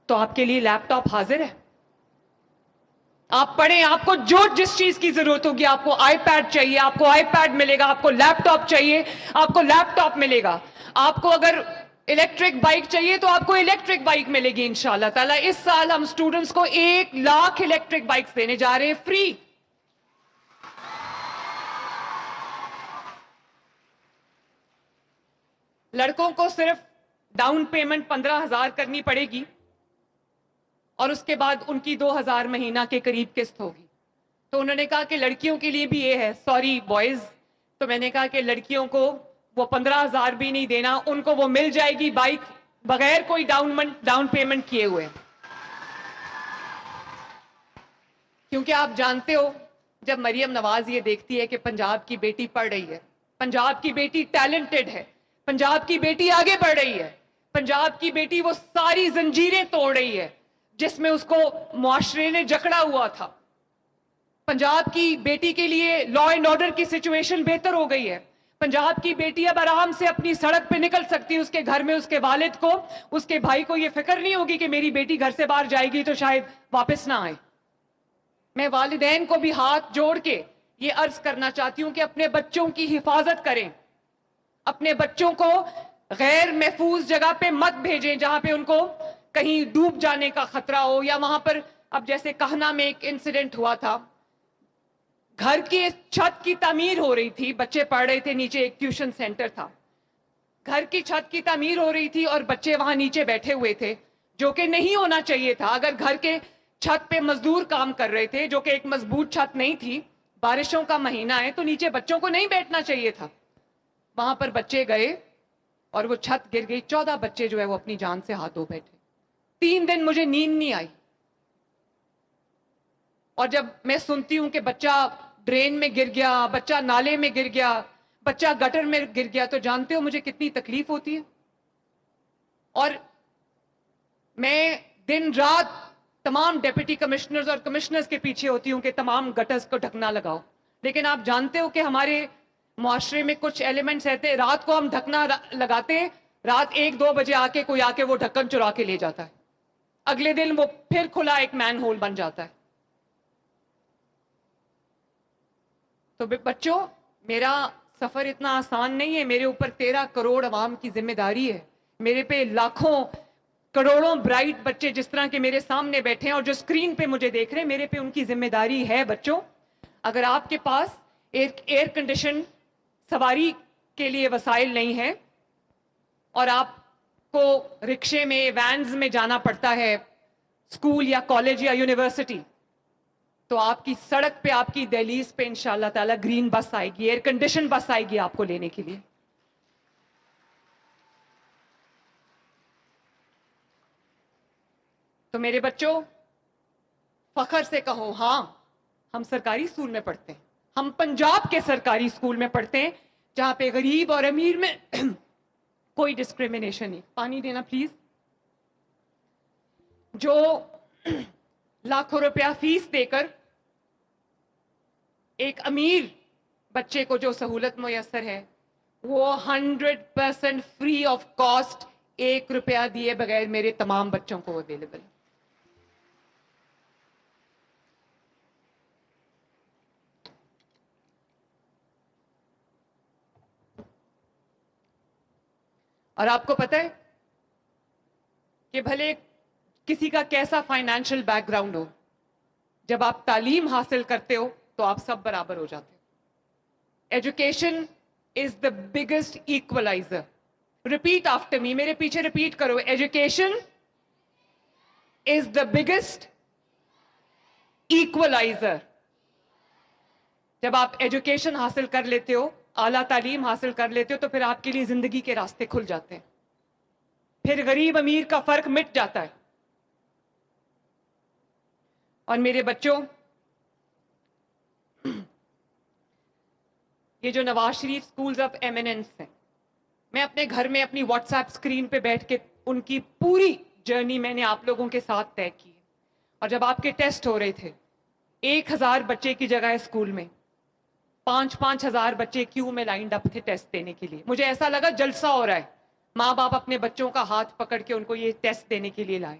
تو آپ کے لیے لیپ ٹاپ حاضر ہے. آپ پڑھیں, آپ کو جو جس چیز کی ضرورت ہوگی, آپ کو آئی پیڈ چاہیے, آپ کو آئی پیڈ ملے گا, آپ کو لیپ ٹاپ چاہیے, آپ کو لیپ ٹاپ ملے گا, آپ کو اگر الیکٹرک بائک چاہیے تو آپ کو الیکٹرک بائک ملے گی انشاءاللہ تعالیٰ. اس سال ہم اسٹوڈنٹس کو 1,00,000 الیکٹرک بائکس دینے جا رہے ہیں فری. لڑکوں کو صرف ڈاؤن پیمنٹ 15,000 کرنی پڑے گی اور اس کے بعد ان کی 2,000 مہینہ کے قریب قسط ہوگی. تو انہوں نے کہا کہ لڑکیوں کے لیے بھی یہ ہے, سوری بوائز. تو میں نے کہا کہ لڑکیوں کو وہ 15,000 بھی نہیں دینا, ان کو وہ مل جائے گی بائک بغیر کوئی ڈاؤن پیمنٹ کیے ہوئے. کیونکہ آپ جانتے ہو, جب مریم نواز یہ دیکھتی ہے کہ پنجاب کی بیٹی پڑھ رہی ہے, پنجاب کی بیٹی ٹیلنٹڈ ہے, پنجاب کی بیٹی آگے بڑھ رہی ہے, پنجاب کی بیٹی وہ ساری زنجیریں توڑ رہی ہے جس میں اس کو معاشرے نے جکڑا ہوا تھا, پنجاب کی بیٹی کے لیے لا اینڈ آرڈر کی سچویشن بہتر ہو گئی ہے, پنجاب کی بیٹی اب آرام سے اپنی سڑک پہ نکل سکتی ہے, اس کے گھر میں اس کے والد کو, اس کے بھائی کو یہ فکر نہیں ہوگی کہ میری بیٹی گھر سے باہر جائے گی تو شاید واپس نہ آئے. میں والدین کو بھی ہاتھ جوڑ کے یہ عرض کرنا چاہتی ہوں کہ اپنے بچوں کی حفاظت کریں, اپنے بچوں کو غیر محفوظ جگہ پہ مت بھیجیں جہاں پہ ان کو کہیں ڈوب جانے کا خطرہ ہو, یا وہاں پر اب جیسے کہنا میں ایک انسیڈنٹ ہوا تھا, گھر کی چھت کی تعمیر ہو رہی تھی, بچے پڑھ رہے تھے, نیچے ایک ٹیوشن سینٹر تھا, گھر کی چھت کی تعمیر ہو رہی تھی اور بچے وہاں نیچے بیٹھے ہوئے تھے, جو کہ نہیں ہونا چاہیے تھا. اگر گھر کے چھت پہ مزدور کام کر رہے تھے, جو کہ ایک مضبوط چھت نہیں تھی, بارشوں کا مہینہ ہے, تو نیچے بچوں کو نہیں بیٹھنا چاہیے تھا. وہاں پر بچے گئے اور وہ چھت گر گئی, 14 بچے جو ہے وہ اپنی جان سے ہاتھ دھو بیٹھے. 3 دن مجھے نیند نہیں آئی, اور جب میں سنتی ہوں کہ بچہ ڈرین میں گر گیا, بچہ نالے میں گر گیا, بچہ گٹر میں گر گیا, تو جانتے ہو مجھے کتنی تکلیف ہوتی ہے. اور میں دن رات تمام ڈیپٹی کمشنرز اور کمشنرز کے پیچھے ہوتی ہوں کہ تمام گٹرز کو ڈھکنا لگاؤ. لیکن آپ جانتے ہو کہ ہمارے معاشرے میں کچھ ایلیمنٹس رہتے ہیں, رات کو ہم ڈھکنا لگاتے ہیں, رات 1-2 بجے کوئی آ کے وہ ڈھکن چرا کے لے جاتا ہے, اگلے دن وہ پھر کھلا ایک مین ہول بن جاتا ہے. تو بچوں, میرا سفر اتنا آسان نہیں ہے, میرے اوپر 13 کروڑ عوام کی ذمہ داری ہے, میرے پہ لاکھوں کروڑوں برائٹ بچے جس طرح کے میرے سامنے بیٹھے ہیں اور جو سکرین پہ مجھے دیکھ رہے ہیں, میرے پہ ان کی ذمہ داری ہے. بچوں, اگر آپ کے پاس ایئر کنڈیشن سواری کے لیے وسائل نہیں ہے اور آپ کو رکشے میں, وینز میں جانا پڑتا ہے اسکول یا کالج یا یونیورسٹی, تو آپ کی سڑک پہ, آپ کی دہلیز پہ انشاءاللہ تعالی گرین بس آئے گی, ایئر کنڈیشن بس آئے گی آپ کو لینے کے لیے. تو میرے بچوں, فخر سے کہو, ہاں ہم سرکاری اسکول میں پڑھتے ہیں, ہم پنجاب کے سرکاری اسکول میں پڑھتے ہیں جہاں پہ غریب اور امیر میں کوئی ڈسکریمنیشن نہیں. پانی دینا پلیز. جو لاکھوں روپیہ فیس دے کر ایک امیر بچے کو جو سہولت میسر ہے, وہ 100% فری آف کاسٹ, 1 روپیہ دیے بغیر میرے تمام بچوں کو اویلیبل. اور آپ کو پتہ ہے کہ بھلے کسی کا کیسا فائنینشل بیک گراؤنڈ ہو, جب آپ تعلیم حاصل کرتے ہو تو آپ سب برابر ہو جاتے ہیں. Education is the biggest equaliser. Repeat after me, میرے پیچھے ریپیٹ کرو, ایجوکیشن از دا بگیسٹ ایکولائزر. جب آپ ایجوکیشن حاصل کر لیتے ہو, اعلیٰ تعلیم حاصل کر لیتے ہو, تو پھر آپ کے لیے زندگی کے راستے کھل جاتے ہیں, پھر غریب امیر کا فرق مٹ جاتا ہے. اور میرے بچوں, یہ جو Nawaz Sharif schools of eminence ہیں, میں اپنے گھر میں اپنی واٹس ایپ اسکرین پہ بیٹھ کے ان کی پوری جرنی میں نے آپ لوگوں کے ساتھ طے کی. اور جب آپ کے ٹیسٹ ہو رہے تھے, 1,000 بچے کی جگہ اسکول میں 5-5 ہزار بچے کیوں میں لائنڈ اپ تھے ٹیسٹ دینے کے لیے. مجھے ایسا لگا جلسہ ہو رہا ہے. ماں باپ اپنے بچوں کا ہاتھ پکڑ کے ان کو یہ ٹیسٹ دینے کے لیے لائے.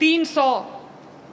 300